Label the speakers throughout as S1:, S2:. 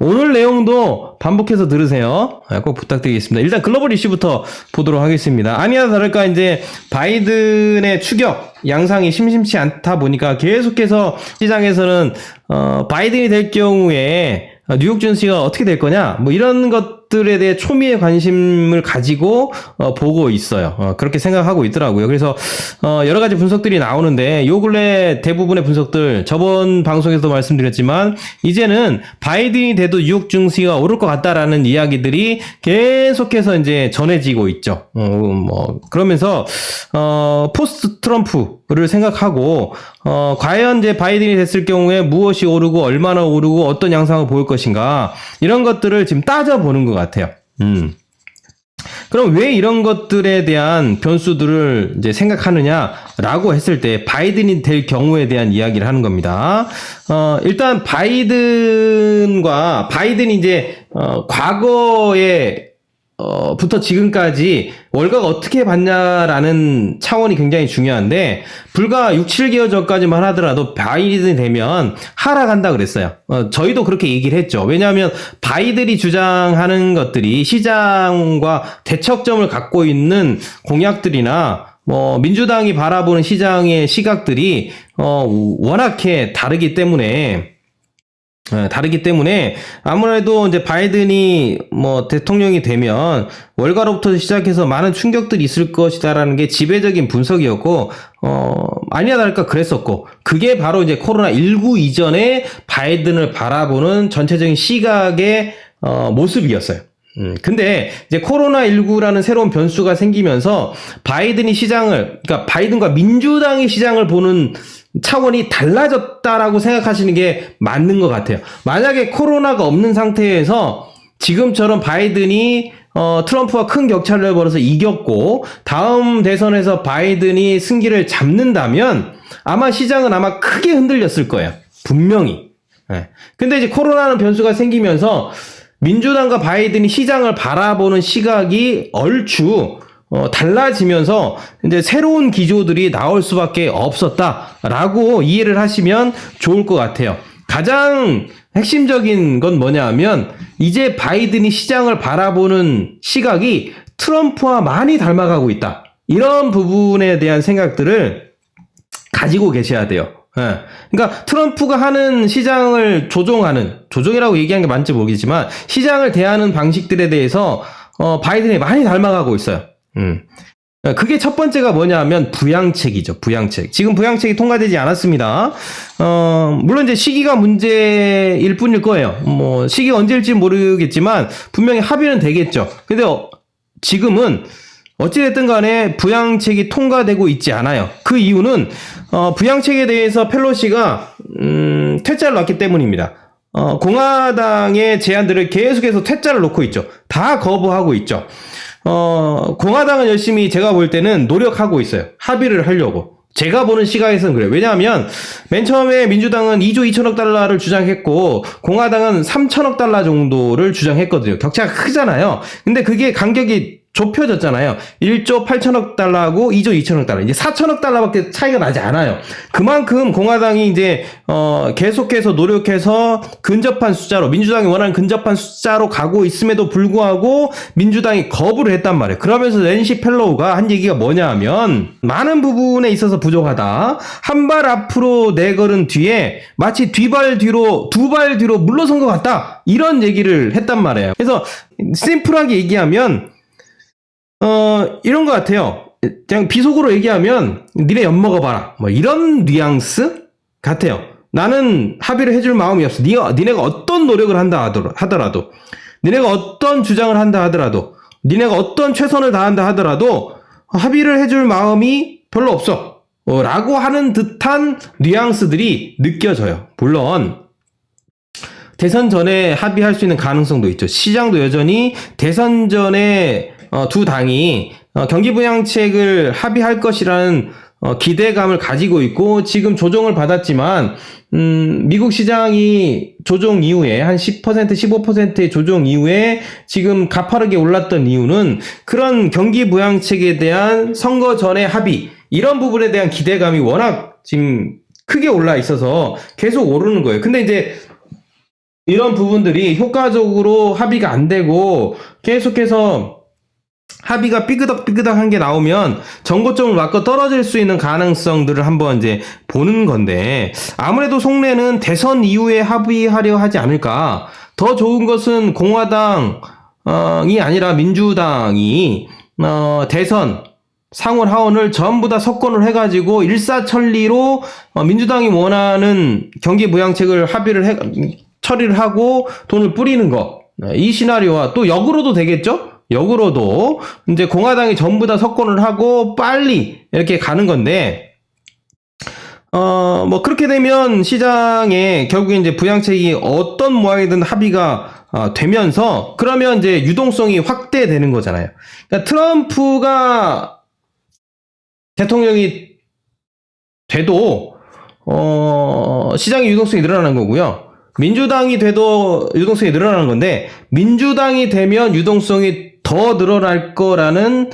S1: 오늘 내용도 반복해서 들으세요. 꼭 부탁드리겠습니다. 일단 글로벌 이슈부터 보도록 하겠습니다. 아니나 다를까 이제 바이든의 추격 양상이 심심치 않다 보니까 계속해서 시장에서는 바이든이 될 경우에 뉴욕 증시가 어떻게 될 거냐 뭐 이런 것들에 대해 초미의 관심을 가지고 보고 있어요. 그렇게 생각하고 있더라고요. 그래서 여러 가지 분석들이 나오는데 요 근래 대부분의 분석들 저번 방송에서도 말씀드렸지만 이제는 바이든이 돼도 뉴욕 증시가 오를 것 같다라는 이야기들이 계속해서 이제 전해지고 있죠. 뭐 그러면서 포스트 트럼프를 생각하고 과연 이제 바이든이 됐을 경우에 무엇이 오르고 얼마나 오르고 어떤 양상을 보일 것인가 이런 것들을 지금 따져보는 것 같아요. 그럼 왜 이런 것들에 대한 변수들을 이제 생각하느냐라고 했을 때 바이든이 될 경우에 대한 이야기를 하는 겁니다. 일단 바이든이 이제 과거에 부터 지금까지 월가가 어떻게 받냐라는 차원이 굉장히 중요한데 불과 6, 7개월 전까지만 하더라도 바이든이 되면 하락한다 그랬어요. 저희도 그렇게 얘기를 했죠. 왜냐하면 바이든이 주장하는 것들이 시장과 대척점을 갖고 있는 공약들이나 뭐 민주당이 바라보는 시장의 시각들이 워낙에 다르기 때문에 아무래도 이제 바이든이 뭐 대통령이 되면 월가로부터 시작해서 많은 충격들이 있을 것이다라는 게 지배적인 분석이었고 아니나 다를까 그랬었고 그게 바로 이제 코로나19 이전에 바이든을 바라보는 전체적인 시각의 모습이었어요. 근데 이제 코로나19라는 새로운 변수가 생기면서 바이든이 그러니까 바이든과 민주당이 시장을 보는 차원이 달라졌다라고 생각하시는 게 맞는 것 같아요. 만약에 코로나가 없는 상태에서 지금처럼 바이든이 트럼프와 큰 격차를 벌여서 이겼고 다음 대선에서 바이든이 승기를 잡는다면 아마 시장은 크게 흔들렸을 거예요. 분명히. 근데 이제 코로나는 변수가 생기면서 민주당과 바이든이 시장을 바라보는 시각이 얼추 달라지면서 이제 새로운 기조들이 나올 수밖에 없었다라고 이해를 하시면 좋을 것 같아요. 가장 핵심적인 건 뭐냐 하면 이제 바이든이 시장을 바라보는 시각이 트럼프와 많이 닮아가고 있다. 이런 부분에 대한 생각들을 가지고 계셔야 돼요. 그러니까 트럼프가 하는 시장을 조종이라고 얘기하는 게 맞는지 모르겠지만 시장을 대하는 방식들에 대해서 바이든이 많이 닮아가고 있어요. 그게 첫 번째가 뭐냐 하면 부양책이죠. 부양책. 지금 부양책이 통과되지 않았습니다. 물론 이제 시기가 문제일 뿐일 거예요. 뭐 시기가 언제일지 모르겠지만 분명히 합의는 되겠죠. 근데 지금은 어찌됐든 간에 부양책이 통과되고 있지 않아요. 그 이유는 부양책에 대해서 펠로시가 퇴짜를 놨기 때문입니다. 공화당의 제안들을 계속해서 퇴짜를 놓고 있죠. 다 거부하고 있죠. 공화당은 열심히 제가 볼 때는 노력하고 있어요. 합의를 하려고. 제가 보는 시각에서는 그래요. 왜냐하면 맨 처음에 민주당은 2조 2천억 달러를 주장했고 공화당은 3천억 달러 정도를 주장했거든요. 격차가 크잖아요. 근데 그게 간격이 좁혀졌잖아요. 1조 8천억 달러하고 2조 2천억 달러. 이제 4천억 달러밖에 차이가 나지 않아요. 그만큼 공화당이 이제 계속해서 노력해서 근접한 숫자로 민주당이 원하는 근접한 숫자로 가고 있음에도 불구하고 민주당이 거부를 했단 말이에요. 그러면서 낸시 펠로우가 한 얘기가 뭐냐 하면 많은 부분에 있어서 부족하다. 한 발 앞으로 내걸은 뒤에 마치 두 발 뒤로 물러선 것 같다. 이런 얘기를 했단 말이에요. 그래서 심플하게 얘기하면 이런 것 같아요. 그냥 비속어로 얘기하면 니네 엿먹어봐라. 뭐 이런 뉘앙스 같아요. 나는 합의를 해줄 마음이 없어. 니네가 어떤 노력을 한다 하더라도 니네가 어떤 주장을 한다 하더라도 니네가 어떤 최선을 다한다 하더라도 합의를 해줄 마음이 별로 없어. 라고 하는 듯한 뉘앙스들이 느껴져요. 물론 대선 전에 합의할 수 있는 가능성도 있죠. 시장도 여전히 대선 전에 두 당이 경기부양책을 합의할 것이라는 기대감을 가지고 있고 지금 조정을 받았지만 미국 시장이 조정 이후에 한 10%, 15%의 조정 이후에 지금 가파르게 올랐던 이유는 그런 경기부양책에 대한 선거 전의 합의 이런 부분에 대한 기대감이 워낙 지금 크게 올라 있어서 계속 오르는 거예요. 근데 이제 이런 부분들이 효과적으로 합의가 안 되고 계속해서 합의가 삐그덕삐그덕한 게 나오면 정고점을 맞고 떨어질 수 있는 가능성들을 한번 이제 보는 건데, 아무래도 속내는 대선 이후에 합의하려 하지 않을까. 더 좋은 것은 공화당이 아니라 민주당이 대선 상원 하원을 전부 다 석권을 해가지고 일사천리로 민주당이 원하는 경기 부양책을 처리를 하고 돈을 뿌리는 거. 이 시나리오와 또 역으로도 되겠죠? 역으로도 이제 공화당이 전부 다 석권을 하고 빨리 이렇게 가는 건데, 뭐 그렇게 되면 시장에 결국에 이제 부양책이 어떤 모양이든 합의가 되면서, 그러면 이제 유동성이 확대되는 거잖아요. 그러니까 트럼프가 대통령이 돼도 시장의 유동성이 늘어나는 거고요. 민주당이 돼도 유동성이 늘어나는 건데, 민주당이 되면 유동성이 더 늘어날 거라는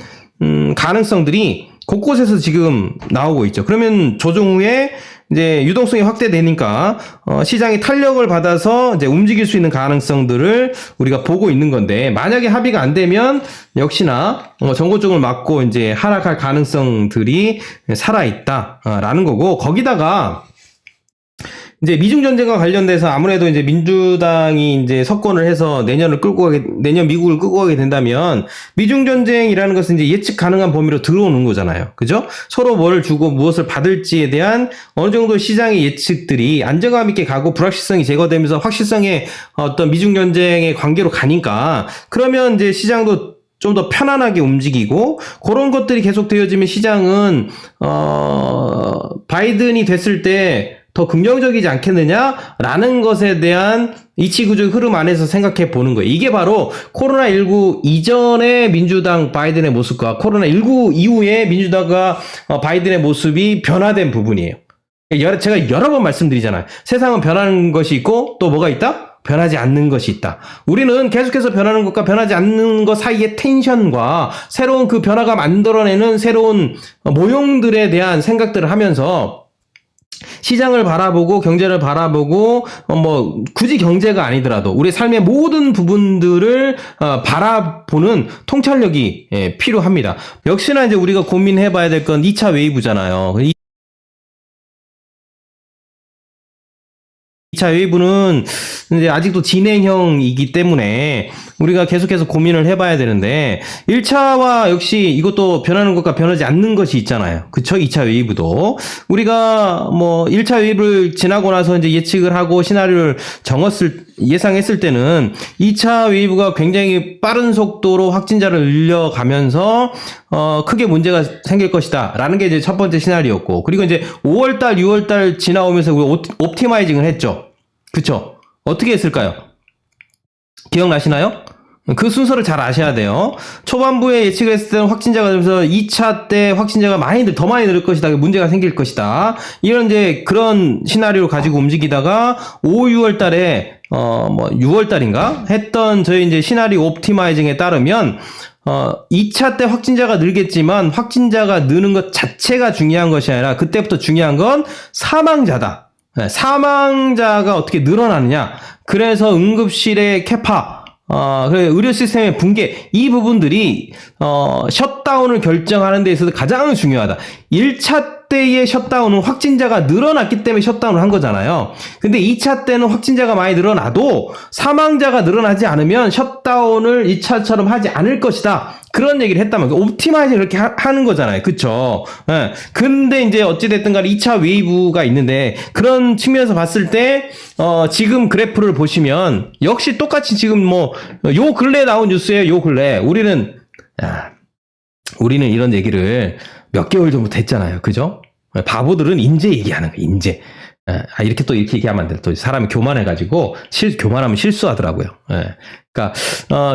S1: 가능성들이 곳곳에서 지금 나오고 있죠. 그러면 조정 후에 이제 유동성이 확대되니까 시장이 탄력을 받아서 이제 움직일 수 있는 가능성들을 우리가 보고 있는 건데, 만약에 합의가 안 되면 역시나 정고점을 맞고 이제 하락할 가능성들이 살아 있다라는 거고, 거기다가 이제 미중 전쟁과 관련돼서 아무래도 이제 민주당이 이제 석권을 해서 내년 미국을 끌고 가게 된다면, 미중 전쟁이라는 것은 이제 예측 가능한 범위로 들어오는 거잖아요. 그죠? 서로 뭘 주고 무엇을 받을지에 대한 어느 정도 시장의 예측들이 안정감 있게 가고 불확실성이 제거되면서 확실성의 어떤 미중 전쟁의 관계로 가니까, 그러면 이제 시장도 좀 더 편안하게 움직이고, 그런 것들이 계속 되어지면 시장은 바이든이 됐을 때 더 긍정적이지 않겠느냐라는 것에 대한 이치구조의 흐름 안에서 생각해 보는 거예요. 이게 바로 코로나19 이전의 민주당 바이든의 모습과 코로나19 이후에 민주당과 바이든의 모습이 변화된 부분이에요. 제가 여러 번 말씀드리잖아요. 세상은 변하는 것이 있고 또 뭐가 있다? 변하지 않는 것이 있다. 우리는 계속해서 변하는 것과 변하지 않는 것 사이의 텐션과 새로운 그 변화가 만들어내는 새로운 모형들에 대한 생각들을 하면서 시장을 바라보고 경제를 바라보고 뭐 굳이 경제가 아니더라도 우리 삶의 모든 부분들을 바라보는 통찰력이 필요합니다. 역시나 이제 우리가 고민해 봐야 될 건 2차 웨이브잖아요. 2차 웨이브는 이제 아직도 진행형이기 때문에 우리가 계속해서 고민을 해봐야 되는데, 1차와 역시 이것도 변하는 것과 변하지 않는 것이 있잖아요. 그쵸? 2차 웨이브도. 우리가 뭐 1차 웨이브를 지나고 나서 이제 예측을 하고 시나리오를 예상했을 때는 2차 웨이브가 굉장히 빠른 속도로 확진자를 늘려가면서 크게 문제가 생길 것이다 라는 게 이제 첫 번째 시나리오였고, 그리고 이제 5월달 6월달 지나오면서 우리 옵티마이징을 했죠. 그쵸? 어떻게 했을까요? 기억나시나요? 그 순서를 잘 아셔야 돼요. 초반부에 예측을 했을 때는 확진자가 되면서 2차 때 확진자가 더 많이 늘 것이다. 문제가 생길 것이다. 이런 이제 그런 시나리오를 가지고 움직이다가 5, 6월 달에 뭐 6월 달인가 했던 저희 이제 시나리오 옵티마이징에 따르면 2차 때 확진자가 늘겠지만 확진자가 느는 것 자체가 중요한 것이 아니라 그때부터 중요한 건 사망자다. 사망자가 어떻게 늘어나느냐. 그래서 응급실의 캐파, 의료 시스템의 붕괴, 이 부분들이, 셧다운을 결정하는 데 있어서 가장 중요하다. 1차 때의 셧다운은 확진자가 늘어났기 때문에 셧다운을 한 거잖아요. 근데 2차 때는 확진자가 많이 늘어나도 사망자가 늘어나지 않으면 셧다운을 2차처럼 하지 않을 것이다. 그런 얘기를 했다면, 옵티마이징 그렇게 하는 거잖아요. 그쵸? 예. 근데 이제 어찌됐든 간에 2차 웨이브가 있는데, 그런 측면에서 봤을 때, 지금 그래프를 보시면, 역시 똑같이 지금 요 근래에 나온 뉴스예요. 요 근래. 우리는 이런 얘기를 몇 개월 전부터 했잖아요. 그죠? 바보들은 인제 얘기하는 거예요. 인제. 이렇게 얘기하면 안 돼. 또 사람이 교만해가지고, 교만하면 실수하더라고요. 그러니까,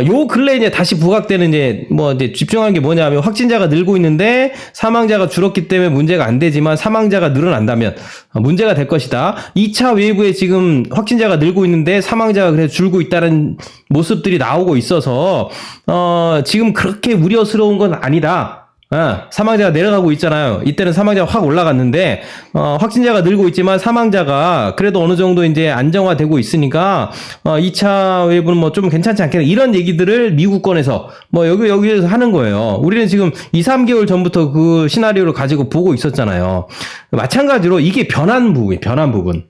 S1: 요 근래 이제 다시 부각되는 이제 집중하는 게 뭐냐면, 확진자가 늘고 있는데, 사망자가 줄었기 때문에 문제가 안 되지만, 사망자가 늘어난다면, 문제가 될 것이다. 2차 웨이브에 지금 확진자가 늘고 있는데, 사망자가 그래도 줄고 있다는 모습들이 나오고 있어서, 지금 그렇게 우려스러운 건 아니다. 사망자가 내려가고 있잖아요. 이때는 사망자가 확 올라갔는데, 확진자가 늘고 있지만 사망자가 그래도 어느 정도 이제 안정화되고 있으니까, 2차 웨이브는 뭐 좀 괜찮지 않겠나. 이런 얘기들을 미국권에서 뭐 여기에서 하는 거예요. 우리는 지금 2, 3개월 전부터 그 시나리오를 가지고 보고 있었잖아요. 마찬가지로 이게 변한 부분.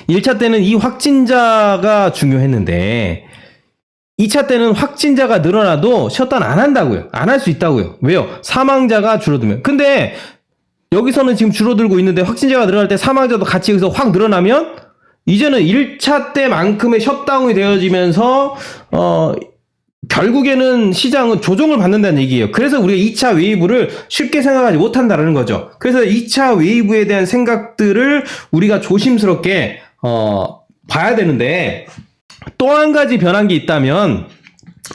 S1: 1차 때는 이 확진자가 중요했는데, 2차 때는 확진자가 늘어나도 셧다운 안 한다고요. 안 할 수 있다고요. 왜요? 사망자가 줄어들면. 근데 여기서는 지금 줄어들고 있는데 확진자가 늘어날 때 사망자도 같이 여기서 확 늘어나면 이제는 1차 때만큼의 셧다운이 되어지면서 결국에는 시장은 조정을 받는다는 얘기예요. 그래서 우리가 2차 웨이브를 쉽게 생각하지 못한다는 거죠. 그래서 2차 웨이브에 대한 생각들을 우리가 조심스럽게 봐야 되는데, 또 한 가지 변한 게 있다면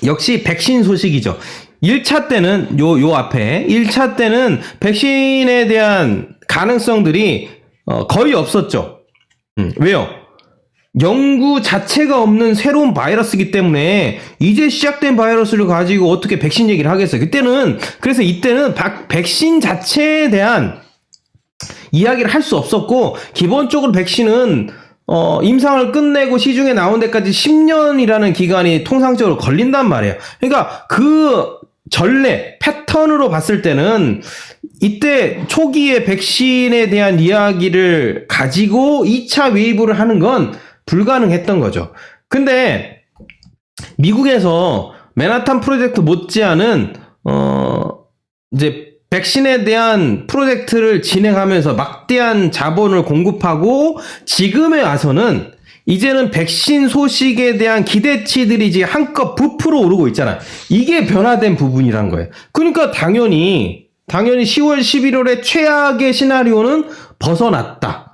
S1: 역시 백신 소식이죠. 1차 때는 요 앞에 1차 때는 백신에 대한 가능성들이 거의 없었죠. 왜요? 연구 자체가 없는 새로운 바이러스이기 때문에 이제 시작된 바이러스를 가지고 어떻게 백신 얘기를 하겠어요. 그래서 이때는 백신 자체에 대한 이야기를 할 수 없었고, 기본적으로 백신은 임상을 끝내고 시중에 나온 데까지 10년이라는 기간이 통상적으로 걸린단 말이에요. 그러니까 그 전례, 패턴으로 봤을 때는 이때 초기에 백신에 대한 이야기를 가지고 2차 웨이브를 하는 건 불가능했던 거죠. 근데 미국에서 맨하탄 프로젝트 못지않은 이제 백신에 대한 프로젝트를 진행하면서 막대한 자본을 공급하고, 지금에 와서는 이제는 백신 소식에 대한 기대치들이 이제 한껏 부풀어 오르고 있잖아요. 이게 변화된 부분이란 거예요. 그러니까 당연히 10월, 11월의 최악의 시나리오는 벗어났다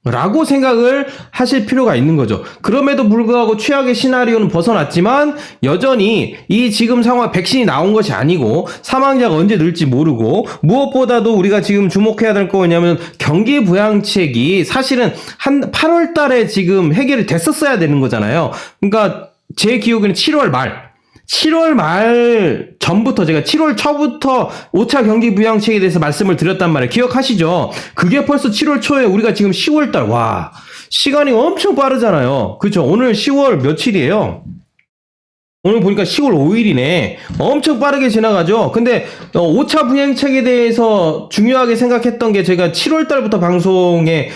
S1: 라고 생각을 하실 필요가 있는 거죠. 그럼에도 불구하고 최악의 시나리오는 벗어났지만 여전히 이 지금 상황, 백신이 나온 것이 아니고 사망자가 언제 늘지 모르고, 무엇보다도 우리가 지금 주목해야 될 거 뭐냐면 경기 부양책이 사실은 한 8월 달에 지금 해결이 됐었어야 되는 거잖아요. 그러니까 제 기억에는 7월 말 전부터, 제가 7월 초부터 5차 경기 부양책에 대해서 말씀을 드렸단 말이에요. 기억하시죠? 그게 벌써 7월 초에 우리가 지금 10월 달, 와, 시간이 엄청 빠르잖아요. 그렇죠? 오늘 10월 며칠이에요? 오늘 보니까 10월 5일이네. 엄청 빠르게 지나가죠. 근데 5차 부양책에 대해서 중요하게 생각했던 게, 제가 7월 달부터 방송에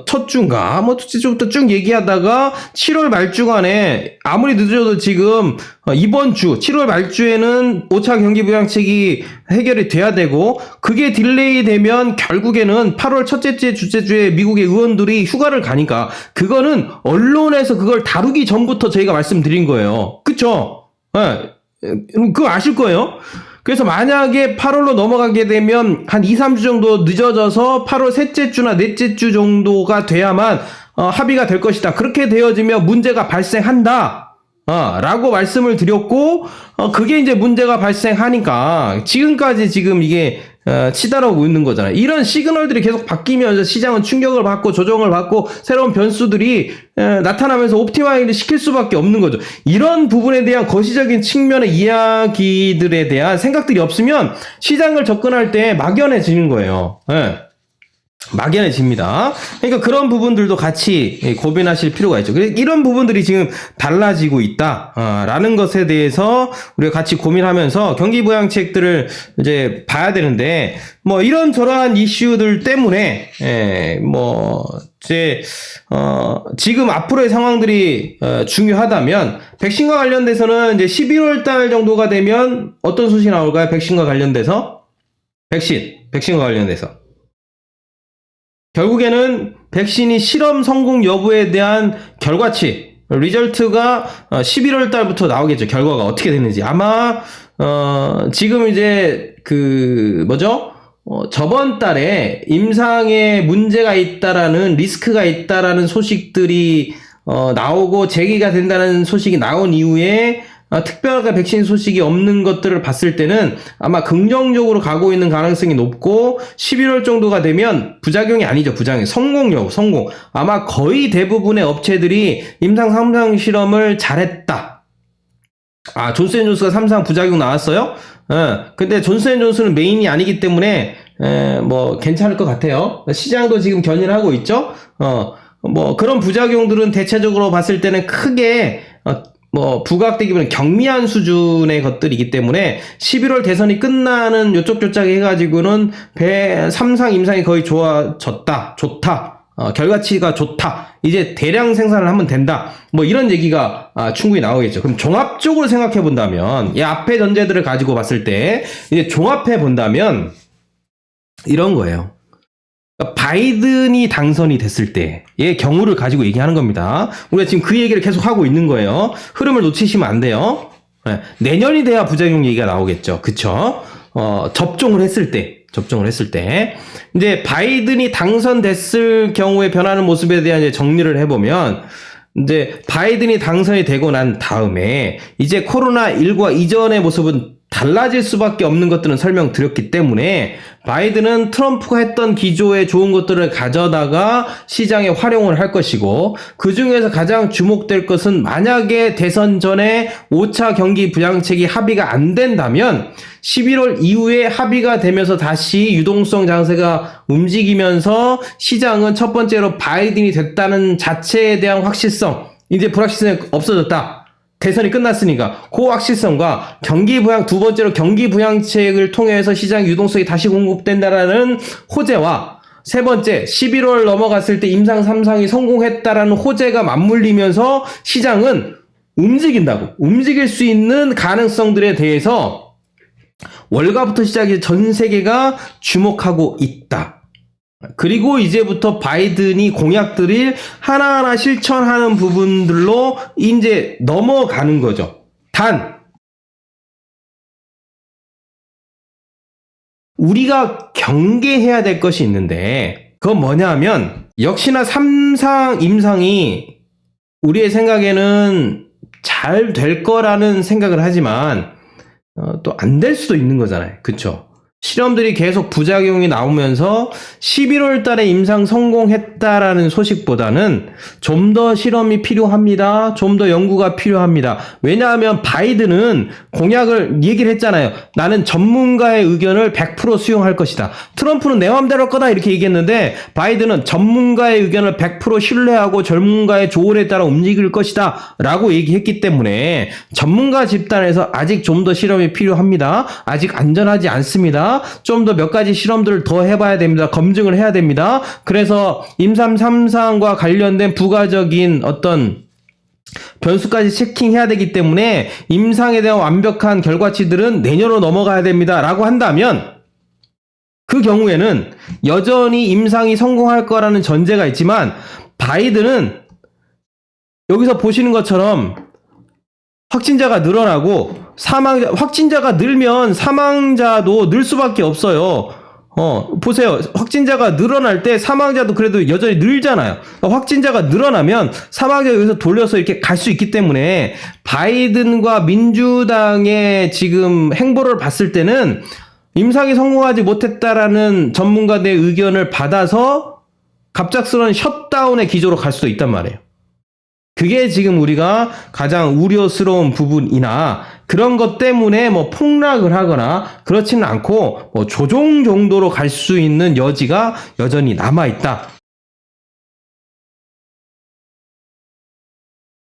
S1: 첫 주인가 뭐 첫주부터 쭉 얘기하다가 7월 말주간에 아무리 늦어도 지금 이번 주 7월 말주에는 5차 경기 부양책이 해결이 돼야 되고, 그게 딜레이 되면 결국에는 8월 첫째 주에 둘째 주에 미국의 의원들이 휴가를 가니까 그거는 언론에서 그걸 다루기 전부터 저희가 말씀드린 거예요. 그쵸? 네. 그거 아실 거예요. 그래서 만약에 8월로 넘어가게 되면 한 2, 3주 정도 늦어져서 8월 셋째 주나 넷째 주 정도가 돼야만 합의가 될 것이다. 그렇게 되어지면 문제가 발생한다. 라고 말씀을 드렸고, 그게 이제 문제가 발생하니까 지금까지 지금 이게 치달아오고 있는 거잖아요. 이런 시그널들이 계속 바뀌면서 시장은 충격을 받고 조정을 받고 새로운 변수들이 나타나면서 옵티마이즈를 시킬 수밖에 없는 거죠. 이런 부분에 대한 거시적인 측면의 이야기들에 대한 생각들이 없으면 시장을 접근할 때 막연해지는 거예요. 막연해집니다. 그러니까 그런 부분들도 같이 고민하실 필요가 있죠. 이런 부분들이 지금 달라지고 있다라는 것에 대해서 우리가 같이 고민하면서 경기 부양책들을 이제 봐야 되는데, 뭐 이런 저러한 이슈들 때문에 지금 앞으로의 상황들이 중요하다면, 백신과 관련돼서는 이제 11월 달 정도가 되면 어떤 소식이 나올까요? 백신과 관련돼서 백신과 관련돼서 결국에는 백신이 실험 성공 여부에 대한 결과치, 리절트가 11월 달부터 나오겠죠. 결과가 어떻게 됐는지. 아마 지금 이제 저번 달에 임상에 문제가 있다라는, 리스크가 있다라는 소식들이 나오고 제기가 된다는 소식이 나온 이후에 특별하게 백신 소식이 없는 것들을 봤을 때는 아마 긍정적으로 가고 있는 가능성이 높고, 11월 정도가 되면 부작용이 아니죠. 성공 여부. 아마 거의 대부분의 업체들이 임상 3상 실험을 잘했다. 존슨앤존스가 3상 부작용 나왔어요? 근데 존슨앤존스는 메인이 아니기 때문에, 뭐, 괜찮을 것 같아요. 시장도 지금 견인을 하고 있죠? 뭐, 그런 부작용들은 대체적으로 봤을 때는 크게, 뭐, 부각되기보다는 경미한 수준의 것들이기 때문에 11월 대선이 끝나는 요쪽요짝 해가지고는 3상, 임상이 거의 좋다. 결과치가 좋다. 이제 대량 생산을 하면 된다. 뭐 이런 얘기가 충분히 나오겠죠. 그럼 종합적으로 생각해 본다면, 이 앞에 전제들을 가지고 봤을 때, 이제 종합해 본다면, 이런 거예요. 그러니까 바이든이 당선이 됐을 때의 경우를 가지고 얘기하는 겁니다. 우리가 지금 그 얘기를 계속 하고 있는 거예요. 흐름을 놓치시면 안 돼요. 내년이 돼야 부작용 얘기가 나오겠죠. 그쵸? 접종을 했을 때. 이제 바이든이 당선됐을 경우에 변하는 모습에 대한 이제 정리를 해보면, 이제 바이든이 당선이 되고 난 다음에 이제 코로나19가 이전의 모습은 달라질 수밖에 없는 것들은 설명드렸기 때문에 바이든은 트럼프가 했던 기조의 좋은 것들을 가져다가 시장에 활용을 할 것이고, 그 중에서 가장 주목될 것은 만약에 대선 전에 5차 경기 부양책이 합의가 안 된다면 11월 이후에 합의가 되면서 다시 유동성 장세가 움직이면서 시장은 첫 번째로 바이든이 됐다는 자체에 대한 확실성, 이제 불확실성이 없어졌다. 대선이 끝났으니까 그 확실성과 두 번째로 경기 부양책을 통해서 시장 유동성이 다시 공급된다라는 호재와, 세 번째 11월 넘어갔을 때 임상 3상이 성공했다라는 호재가 맞물리면서 시장은 움직일 수 있는 가능성들에 대해서 월가부터 시작해서 전 세계가 주목하고 있다. 그리고 이제부터 바이든이 공약들을 하나하나 실천하는 부분들로 이제 넘어가는 거죠. 단, 우리가 경계해야 될 것이 있는데, 그건 뭐냐 하면, 역시나 3상 임상이 우리의 생각에는 잘 될 거라는 생각을 하지만, 또 안 될 수도 있는 거잖아요. 그쵸? 실험들이 계속 부작용이 나오면서 11월 달에 임상 성공했다라는 소식보다는 좀 더 실험이 필요합니다. 좀 더 연구가 필요합니다. 왜냐하면 바이든은 얘기를 했잖아요. 나는 전문가의 의견을 100% 수용할 것이다. 트럼프는 내 맘대로 할 거다 이렇게 얘기했는데, 바이든은 전문가의 의견을 100% 신뢰하고 전문가의 조언에 따라 움직일 것이다 라고 얘기했기 때문에 전문가 집단에서 아직 좀 더 실험이 필요합니다. 아직 안전하지 않습니다. 좀 더 몇 가지 실험들을 더 해봐야 됩니다. 검증을 해야 됩니다. 그래서 임상 3상과 관련된 부가적인 어떤 변수까지 체킹해야 되기 때문에 임상에 대한 완벽한 결과치들은 내년으로 넘어가야 됩니다. 라고 한다면, 그 경우에는 여전히 임상이 성공할 거라는 전제가 있지만, 바이든은 여기서 보시는 것처럼 확진자가 늘어나고 확진자가 늘면 사망자도 늘 수밖에 없어요. 보세요. 확진자가 늘어날 때 사망자도 그래도 여전히 늘잖아요. 확진자가 늘어나면 사망자가 여기서 돌려서 이렇게 갈 수 있기 때문에 바이든과 민주당의 지금 행보를 봤을 때는 임상이 성공하지 못했다라는 전문가들의 의견을 받아서 갑작스러운 셧다운의 기조로 갈 수도 있단 말이에요. 그게 지금 우리가 가장 우려스러운 부분이나, 그런 것 때문에 뭐 폭락을 하거나 그렇지는 않고 뭐 조종 정도로 갈 수 있는 여지가 여전히 남아있다.